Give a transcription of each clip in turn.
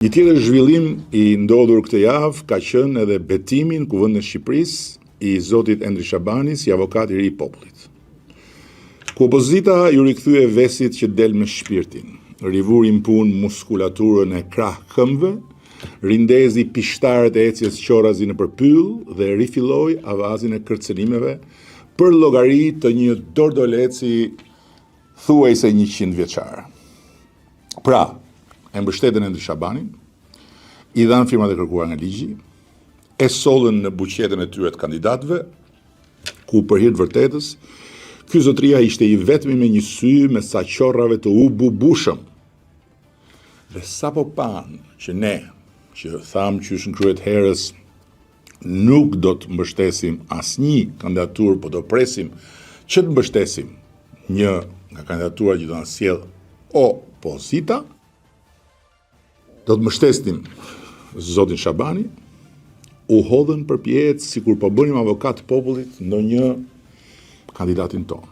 Një tjetër zhvillim i ndodhur këtë javë ka qenë edhe betimin Kuvendit të Shqipërisë i zotit Endri Shabani si avokat i ri i popullit. Ku opozita ju rikthye vesit që del me shpirtin, rivurin punë muskulaturën e krah këmbëve, rindezi pishtarët e ecjes qorazi në përpyll dhe rifilloi avazin e kërcënimeve për llogari të një dordoleci thuajse 100 vjeçar. Pra, e mbështetën Endri Shabanin, i dhanë firmat e kërkuara nga ligji, e sollën në buqetën e tyre të kandidatëve, ku për hir të vërtetës, ky zotria ishte i vetmi me një sy me sa qorrave të ububushëm. Dhe sapo pan që ne, që tham që është në kryet herës, nuk do të mbështesim asnjë kandidaturë, po do presim që të mbështesim një nga kandidaturat që do na sjell opozita, do të mbështesim zotin Shabani, u hodhën përpjehet sikur po bënim avokat popullit ndonjë kandidatin ton.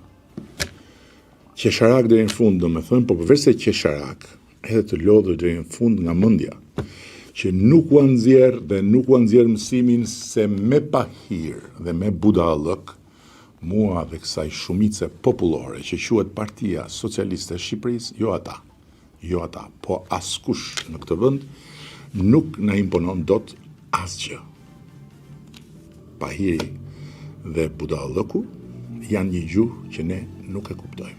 Qesharak deri në fund, domethënë, po përveç se qesharak, edhe të lodhur deri në fund nga mendja, që nuk u nxjerr dhe nuk u nxjerr mësimin se me pahir dhe me budallëk, mua dhe kësaj shumice popullore që quhet Partia Socialiste e Shqipërisë, jo ata, po askush në këtë vend nuk na imponon dot asgjë. Pahiri dhe budallëku janë një gjuhë që ne nuk e kuptojmë.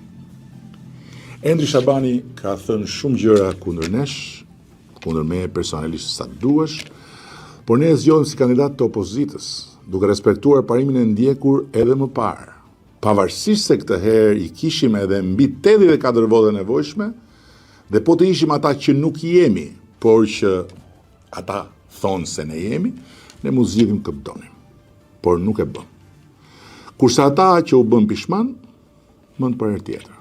Endri Shabani ka thënë shumë gjëra kundër nesh, kundër me personalisht sa duash, por ne e zgjodhëm si kandidat të opozitës, duke respektuar parimin e ndjekur edhe më parë. Pavarësisht se këtë herë i kishim edhe mbi 84 vota nevojshme, dhe po të ishim ata që nuk jemi, por që ata thonë se ne jemi, ne mu zgjidhim këtë donim, por nuk e bëm. Kurse ata që u bën pishman, mend për herë tjetër.